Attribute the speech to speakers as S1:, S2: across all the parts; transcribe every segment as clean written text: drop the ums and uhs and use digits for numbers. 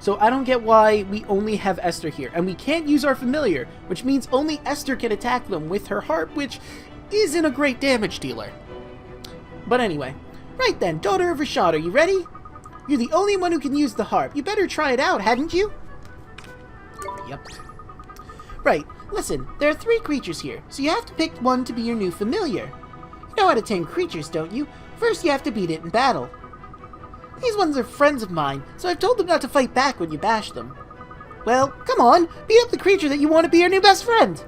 S1: So I don't get why we only have Esther here. And we can't use our familiar, which means only Esther can attack them with her harp, which isn't a great damage dealer. But anyway. Right then, daughter of Rashad, are you ready? You're the only one who can use the harp. You better try it out, hadn't you? Yep. Right, listen, there are 3 creatures here, so you have to pick one to be your new familiar. You know how to tame creatures, don't you? First you have to beat it in battle. These ones are friends of mine, so I've told them not to fight back when you bash them. Well, come on, beat up the creature that you want to be your new best friend!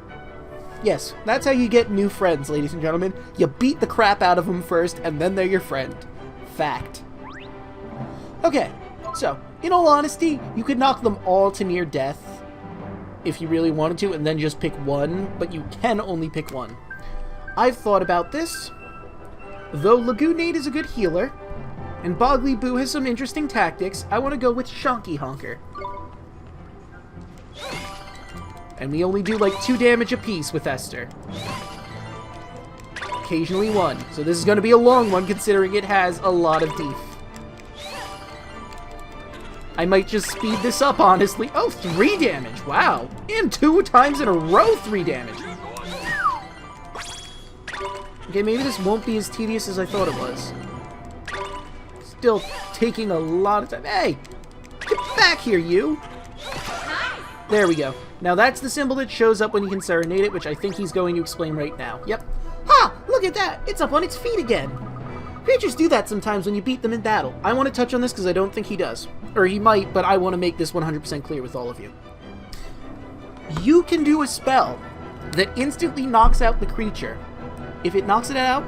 S1: Yes, that's how you get new friends, ladies and gentlemen. You beat the crap out of them first, and then they're your friend. Fact. Okay, so, in all honesty, you could knock them all to near death if you really wanted to, and then just pick one, but you can only pick one. I've thought about this. Though Lagoonade is a good healer, and Boggly Boo has some interesting tactics, I want to go with Shonky Honker. And we only do like 2 damage apiece with Esther. Occasionally 1. So this is going to be a long one considering it has a lot of teeth. I might just speed this up, honestly. Oh, 3 damage. Wow. And 2 times in a row 3 damage. Okay, maybe this won't be as tedious as I thought it was. Still taking a lot of time. Hey! Get back here, you! There we go. Now that's the symbol that shows up when you can serenade it, which I think he's going to explain right now. Yep. Ha! Look at that! It's up on its feet again! Creatures do that sometimes when you beat them in battle. I want to touch on this because I don't think he does. Or he might, but I want to make this 100% clear with all of you. You can do a spell that instantly knocks out the creature. If it knocks it out,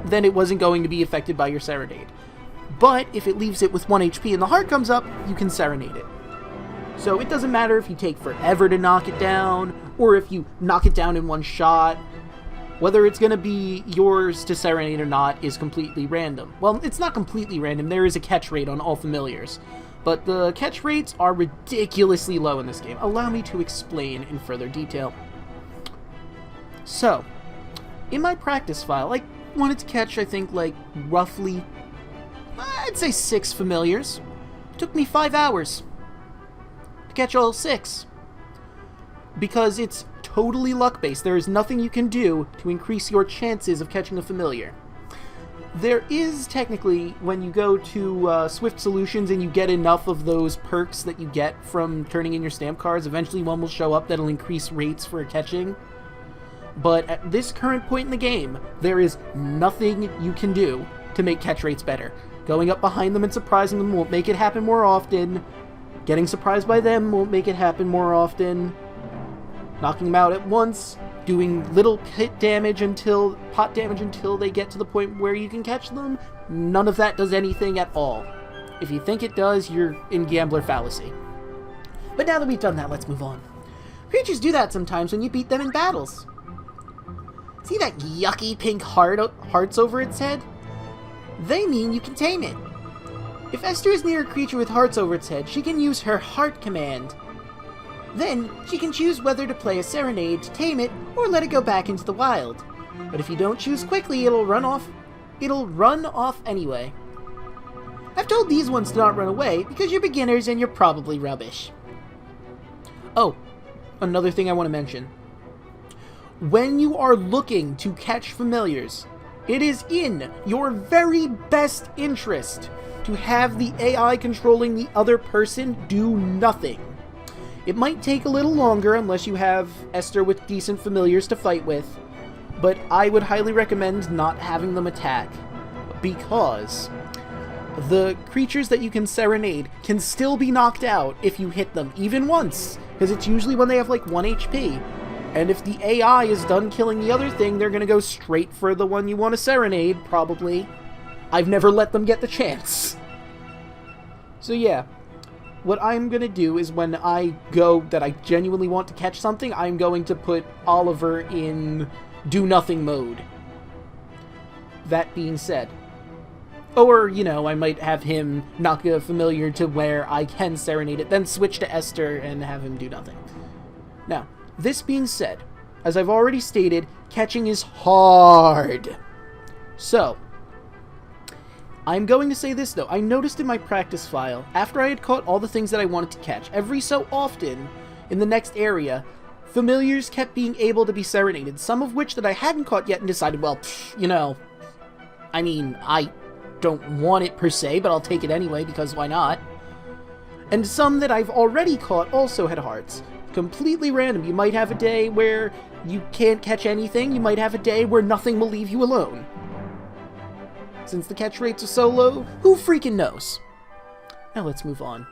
S1: then it wasn't going to be affected by your serenade. But if it leaves it with 1 HP and the heart comes up, you can serenade it. So it doesn't matter if you take forever to knock it down, or if you knock it down in 1 shot. Whether it's going to be yours to serenade or not is completely random. Well, it's not completely random. There is a catch rate on all familiars. But the catch rates are ridiculously low in this game. Allow me to explain in further detail. So, in my practice file, I wanted to catch, I think, like, roughly, I'd say 6 familiars. It took me 5 hours to catch all 6. Because it's totally luck-based. There is nothing you can do to increase your chances of catching a familiar. There is, technically, when you go to Swift Solutions and you get enough of those perks that you get from turning in your stamp cards, eventually one will show up that'll increase rates for catching. But at this current point in the game, there is nothing you can do to make catch rates better. Going up behind them and surprising them won't make it happen more often. Getting surprised by them won't make it happen more often. Knocking them out at once, doing little pot damage until they get to the point where you can catch them, none of that does anything at all. If you think it does, you're in gambler fallacy. But now that we've done that, let's move on. Creatures do that sometimes when you beat them in battles. See that yucky pink hearts over its head? They mean you can tame it. If Esther is near a creature with hearts over its head, she can use her heart command. Then, she can choose whether to play a serenade to tame it or let it go back into the wild. But if you don't choose quickly, it'll run off anyway. I've told these ones to not run away because you're beginners and you're probably rubbish. Oh, another thing I want to mention. When you are looking to catch familiars, it is in your very best interest to have the AI controlling the other person do nothing. It might take a little longer unless you have Esther with decent familiars to fight with, but I would highly recommend not having them attack, because the creatures that you can serenade can still be knocked out if you hit them, even once, because it's usually when they have like 1 HP. And if the AI is done killing the other thing, they're going to go straight for the one you want to serenade, probably. I've never let them get the chance. So yeah, what I'm going to do is when I go that I genuinely want to catch something, I'm going to put Oliver in do-nothing mode. That being said. Or, you know, I might have him knock a familiar to where I can serenade it, then switch to Esther and have him do nothing. Now, this being said, as I've already stated, catching is hard. So, I'm going to say this, though. I noticed in my practice file, after I had caught all the things that I wanted to catch, every so often, in the next area, familiars kept being able to be serenaded, some of which that I hadn't caught yet and decided, well, you know, I mean, I don't want it per se, but I'll take it anyway, because why not? And some that I've already caught also had hearts. Completely random. You might have a day where you can't catch anything, you might have a day where nothing will leave you alone. Since the catch rates are so low, who freaking knows? Now let's move on.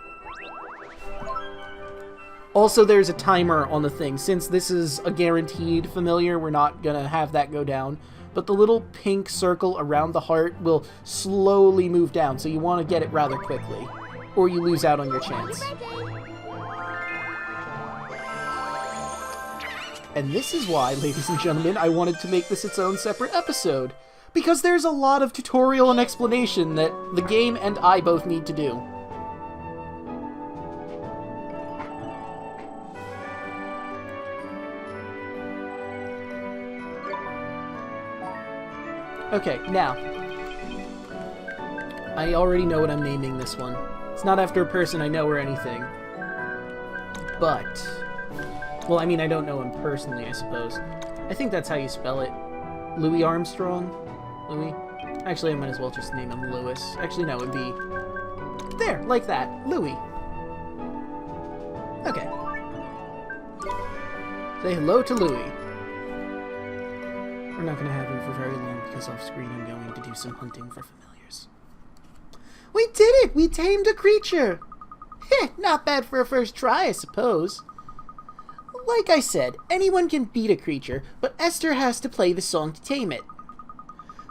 S1: Also, there's a timer on the thing. Since this is a guaranteed familiar, we're not gonna have that go down. But the little pink circle around the heart will slowly move down, so you want to get it rather quickly, or you lose out on your chance. And this is why, ladies and gentlemen, I wanted to make this its own separate episode. Because there's a lot of tutorial and explanation that the game and I both need to do. Okay, now. I already know what I'm naming this one. It's not after a person I know or anything. But... well, I mean, I don't know him personally, I suppose. I think that's how you spell it. Louis Armstrong? Louis? Actually, I might as well just name him Louis. Actually, no, it'd be... there, like that. Louis. Okay. Say hello to Louis. We're not going to have him for very long, because off-screen I'm going to do some hunting for familiars. We did it! We tamed a creature! Heh, not bad for a first try, I suppose. Like I said, anyone can beat a creature, but Esther has to play the song to tame it.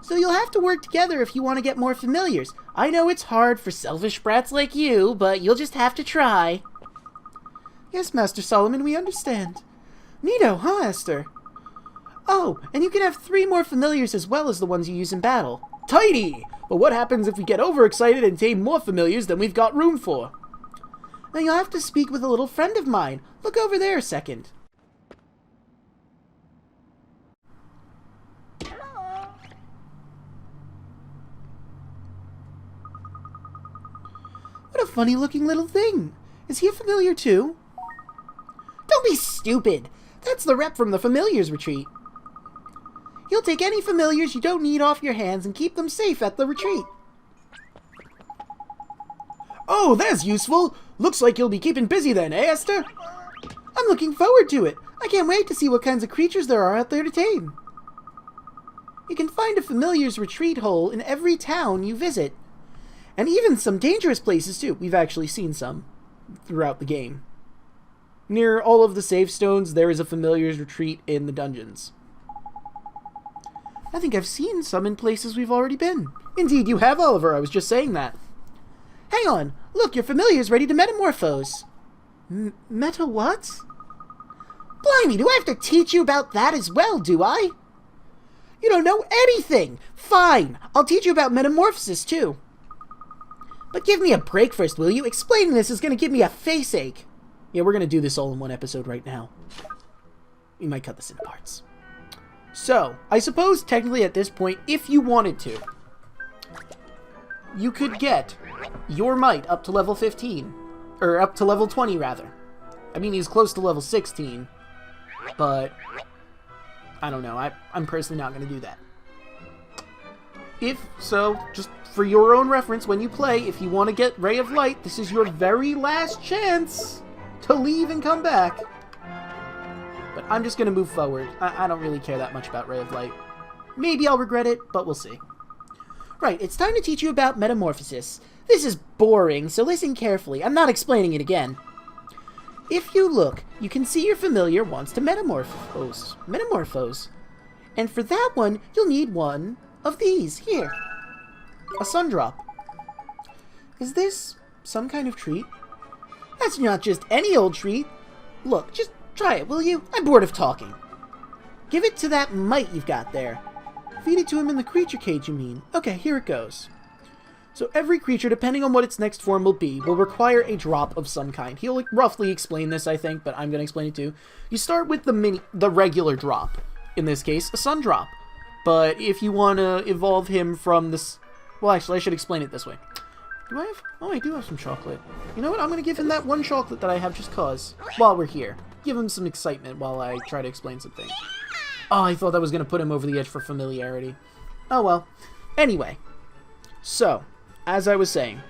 S1: So you'll have to work together if you want to get more familiars. I know it's hard for selfish brats like you, but you'll just have to try. Yes, Master Solomon, we understand. Neato, huh, Esther? Oh, and you can have 3 more familiars as well as the ones you use in battle. Tidy! But what happens if we get overexcited and tame more familiars than we've got room for? Now you'll have to speak with a little friend of mine. Look over there a second. What a funny-looking little thing. Is he a familiar, too? Don't be stupid. That's the rep from the Familiars Retreat. He'll take any familiars you don't need off your hands and keep them safe at the retreat. Oh, that's useful. Looks like you'll be keeping busy then, eh, Esther? I'm looking forward to it. I can't wait to see what kinds of creatures there are out there to tame. You can find a Familiars Retreat hole in every town you visit. And even some dangerous places, too. We've actually seen some throughout the game. Near all of the save stones, there is a Familiars Retreat in the dungeons. I think I've seen some in places we've already been. Indeed, you have, Oliver. I was just saying that. Hang on. Look, your familiar's ready to metamorphose. Meta what? Blimey, do I have to teach you about that as well, do I? You don't know anything. Fine. I'll teach you about metamorphosis, too. But give me a break first, will you? Explaining this is going to give me a face ache. Yeah, we're going to do this all in one episode right now. We might cut this into parts. So, I suppose technically at this point, if you wanted to, you could get your might up to level 15. Or up to level 20, rather. I mean, he's close to level 16. But, I don't know. I'm personally not going to do that. If so, just for your own reference, when you play, if you want to get Ray of Light, this is your very last chance to leave and come back. But I'm just going to move forward. I don't really care that much about Ray of Light. Maybe I'll regret it, but we'll see. Right, it's time to teach you about metamorphosis. This is boring, so listen carefully. I'm not explaining it again. If you look, you can see your familiar wants to metamorphose. And for that one, you'll need one of these. Here. A sundrop. Is this some kind of treat? That's not just any old treat. Look, just try it, will you? I'm bored of talking. Give it to that mite you've got there. Feed it to him in the creature cage, you mean? Okay, here it goes. So every creature, depending on what its next form will be, will require a drop of some kind. He'll roughly explain this, I think, but I'm going to explain it too. You start with the regular drop. In this case, a sun drop. But if you want to evolve him from this Well, actually, I should explain it this way. Do I have... Oh, I do have some chocolate. You know what? I'm going to give him that one chocolate that I have just cause. While we're here. Give him some excitement while I try to explain something. Oh, I thought that was going to put him over the edge for familiarity. Oh, well. Anyway. So, as I was saying,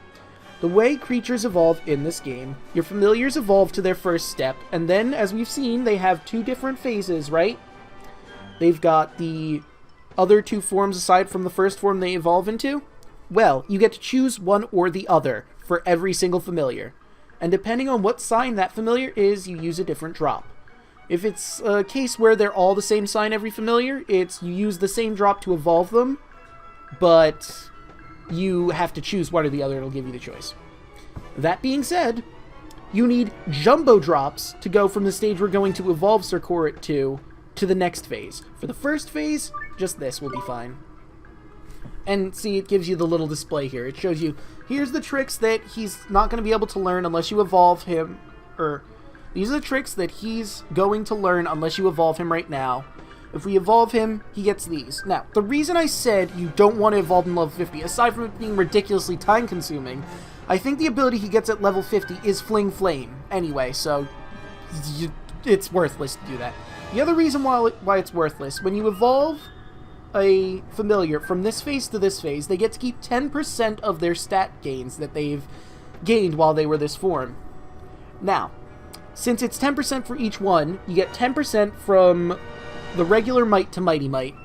S1: the way creatures evolve in this game, your familiars evolve to their first step, and then, as we've seen, they have 2 different phases, right? They've got the other 2 forms aside from the first form they evolve into. Well, you get to choose one or the other for every single familiar. And depending on what sign that familiar is, you use a different drop. If it's a case where they're all the same sign every familiar, it's you use the same drop to evolve them, but you have to choose one or the other. It'll give you the choice. That being said, you need jumbo drops to go from the stage we're going to evolve Sercorit to the next phase. For the first phase, just this will be fine. And see, it gives you the little display here. It shows you, here's the tricks that he's not going to be able to learn unless you evolve him, or these are the tricks that he's going to learn unless you evolve him right now. If we evolve him, he gets these. Now, the reason I said you don't want to evolve in level 50, aside from it being ridiculously time-consuming, I think the ability he gets at level 50 is Fling Flame. Anyway, so it's worthless to do that. The other reason why it's worthless, when you evolve a familiar from this phase to this phase, they get to keep 10% of their stat gains that they've gained while they were this form. Now, since it's 10% for each one, you get 10% from the regular Might to Mighty Might,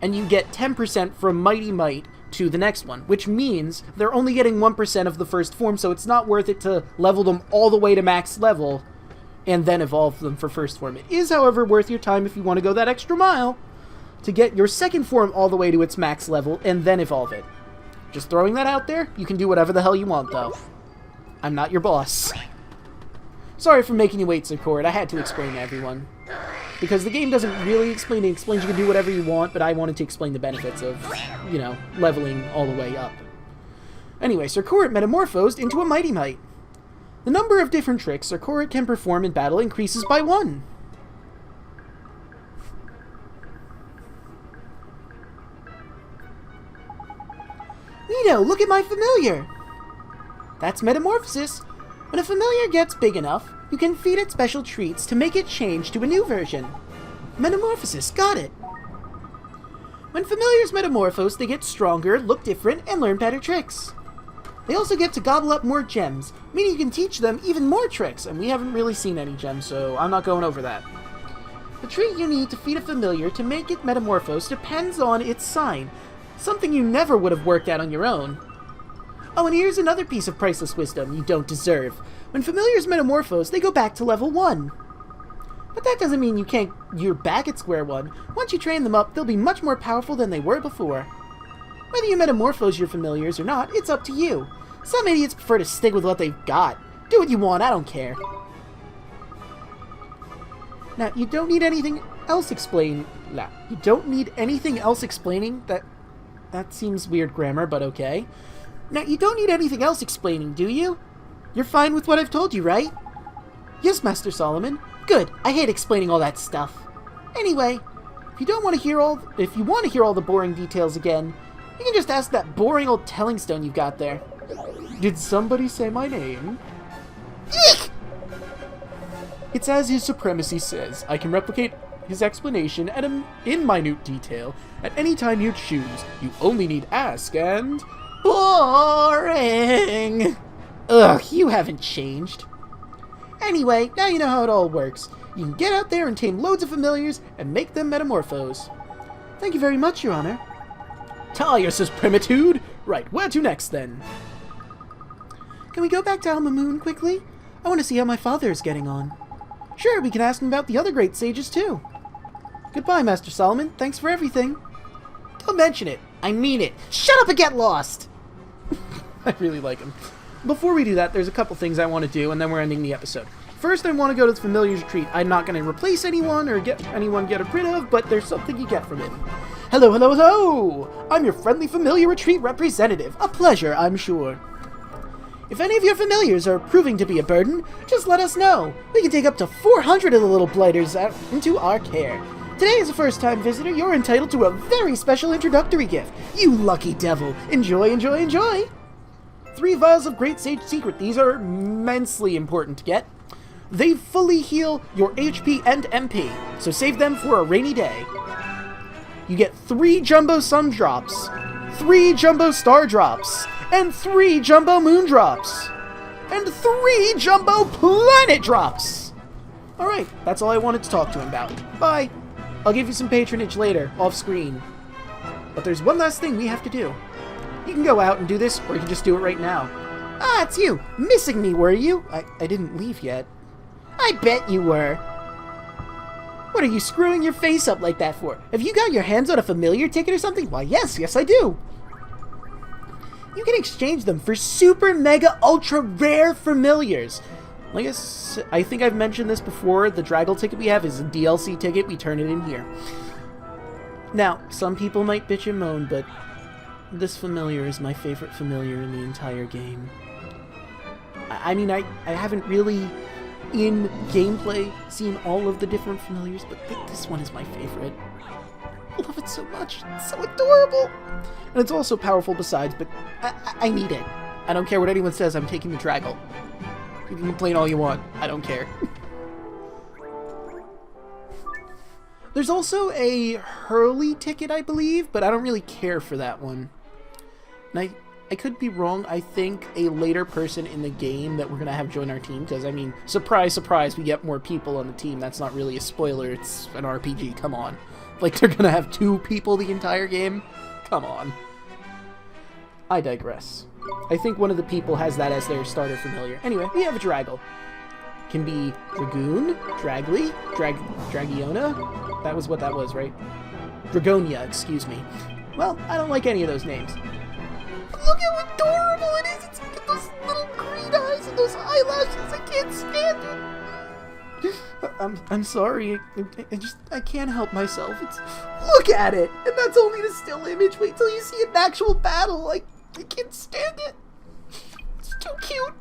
S1: and you get 10% from Mighty Might to the next one, which means they're only getting 1% of the first form, so it's not worth it to level them all the way to max level and then evolve them for first form. It is, however, worth your time if you want to go that extra mile to get your second form all the way to its max level and then evolve it. Just throwing that out there. You can do whatever the hell you want, though. I'm not your boss. Sorry for making you wait, Sercorit. I had to explain to everyone. Because the game doesn't really explain it. It explains you can do whatever you want, but I wanted to explain the benefits of, you know, leveling all the way up. Anyway, Sercorit metamorphosed into a Mighty Might. The number of different tricks Sercorit can perform in battle increases by 1. Nino, look at my familiar! That's metamorphosis. When a familiar gets big enough, you can feed it special treats to make it change to a new version. Metamorphosis, got it! When familiars metamorphose, they get stronger, look different, and learn better tricks. They also get to gobble up more gems, meaning you can teach them even more tricks, and we haven't really seen any gems, so I'm not going over that. The treat you need to feed a familiar to make it metamorphose depends on its sign, something you never would have worked out on your own. Oh, and here's another piece of priceless wisdom you don't deserve. When familiars metamorphose, they go back to level 1. But that doesn't mean you're back at square one. Once you train them up, they'll be much more powerful than they were before. Whether you metamorphose your familiars or not, it's up to you. Some idiots prefer to stick with what they've got. Do what you want, I don't care. Now, you don't need anything else explaining. That seems weird grammar, but okay. Now, you don't need anything else explaining, do you? You're fine with what I've told you, right? Yes, Master Solomon. Good. I hate explaining all that stuff. Anyway, if you want to hear all the boring details again, you can just ask that boring old telling stone you've got there. Did somebody say my name? Eek! It's as His Supremacy says. I can replicate his explanation in minute detail at any time you choose. You only need ask and... Boring! Ugh, you haven't changed. Anyway, now you know how it all works. You can get out there and tame loads of familiars and make them metamorphose. Thank you very much, Your Honor. Ta, your primitude! Right, where to next, then? Can we go back to Alma Moon quickly? I want to see how my father is getting on. Sure, we can ask him about the other great sages, too. Goodbye, Master Solomon. Thanks for everything. Don't mention it. I mean it. Shut up and get lost! I really like him. Before we do that, there's a couple things I want to do, and then we're ending the episode. First, I want to go to the Familiar's Retreat. I'm not going to replace anyone or get anyone get rid of, but there's something you get from it. Hello, hello, hello! I'm your friendly Familiar Retreat representative. A pleasure, I'm sure. If any of your familiars are proving to be a burden, just let us know. We can take up to 400 of the little blighters into our care. Today, as a first-time visitor, you're entitled to a very special introductory gift. You lucky devil. Enjoy, enjoy, enjoy. 3 vials of Great Sage Secret. These are immensely important to get. They fully heal your HP and MP, so save them for a rainy day. You get 3 Jumbo Sun Drops, 3 Jumbo Star Drops, and 3 Jumbo Moon Drops, and 3 Jumbo Planet Drops. Alright, that's all I wanted to talk to him about. Bye. I'll give you some patronage later, off screen. But there's one last thing we have to do. You can go out and do this, or you can just do it right now. Ah, it's you! Missing me, were you? I didn't leave yet. I bet you were. What are you screwing your face up like that for? Have you got your hands on a familiar ticket or something? Why, yes, I do. You can exchange them for super mega ultra rare familiars. I think I've mentioned this before. The Draco ticket we have is a DLC ticket. We turn it in here. Now, some people might bitch and moan, but this familiar is my favorite familiar in the entire game. I mean, I haven't really, in gameplay, seen all of the different familiars, but this one is my favorite. I love it so much. It's so adorable. And it's also powerful besides, but I need it. I don't care what anyone says, I'm taking the Draco. You can complain all you want. I don't care. There's also a Hurley ticket, I believe, but I don't really care for that one. And I could be wrong. I think a later person in the game that we're going to have join our team, because, I mean, surprise, surprise, we get more people on the team. That's not really a spoiler. It's an RPG. Come on. Like, they're going to have 2 people the entire game? Come on. I digress. I think one of the people has that as their starter familiar. Anyway, we have a Drago. Can be Dragoon, Dragly, Dragiona. That was what that was, right? Dragonia, excuse me. Well, I don't like any of those names. Look how adorable it is! It's got those little green eyes and those eyelashes. I can't stand it. I'm sorry. I can't help myself. Look at it, and that's only the still image. Wait till you see an actual battle. I can't stand it. It's too cute.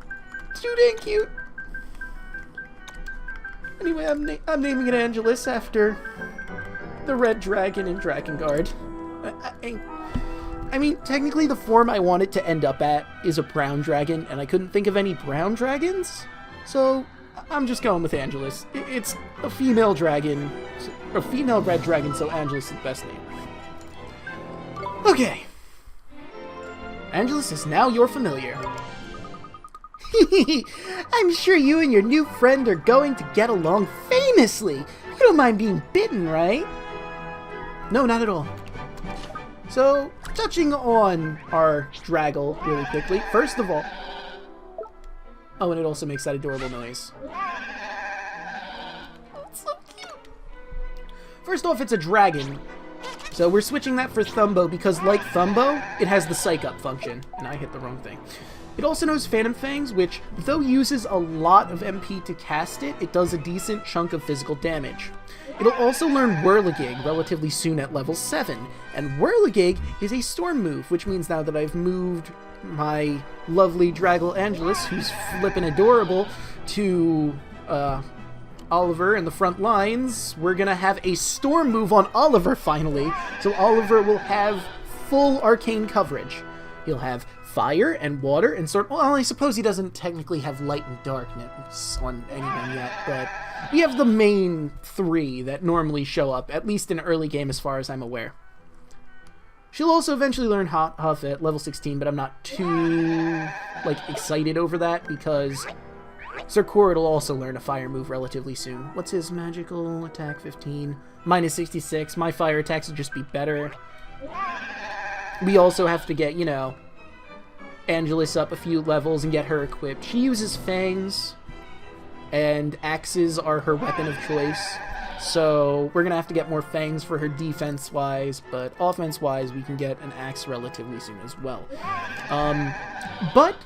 S1: Too dang cute. Anyway, I'm naming it Angelus after the red dragon in Drakengard. I mean, technically the form I want it to end up at is a brown dragon, and I couldn't think of any brown dragons, so I'm just going with Angelus. It's a female dragon, a female red dragon, so Angelus is the best name. Okay. Angelus is now your familiar. I'm sure you and your new friend are going to get along famously. You don't mind being bitten, right? No, not at all. So, touching on our Drago really quickly, first of all... Oh, and it also makes that adorable noise. It's so cute. First off, it's a dragon. So we're switching that for Thumbo because, like Thumbo, it has the Psych Up function. And I hit the wrong thing. It also knows Phantom Fangs, which, though uses a lot of MP to cast it, it does a decent chunk of physical damage. It'll also learn Whirligig relatively soon at level 7, and Whirligig is a storm move, which means now that I've moved my lovely Drago Angelus, who's flippin' adorable, to Oliver in the front lines, we're gonna have a storm move on Oliver finally, so Oliver will have full arcane coverage. He'll have fire and water and sort. Well, I suppose he doesn't technically have light and darkness on anything yet, but we have the main 3 that normally show up, at least in early game as far as I'm aware. She'll also eventually learn Hot Huff at level 16, but I'm not too, excited over that because Sarkor will also learn a fire move relatively soon. What's his magical attack? 15. Minus 66. My fire attacks will just be better. We also have to get, Angelus up a few levels and get her equipped. She uses fangs, and axes are her weapon of choice. So we're going to have to get more fangs for her defense-wise, but offense-wise, we can get an axe relatively soon as well. But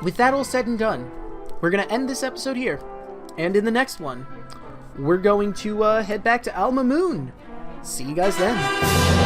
S1: with that all said and done, we're going to end this episode here. And in the next one, we're going to head back to Alma Moon. See you guys then.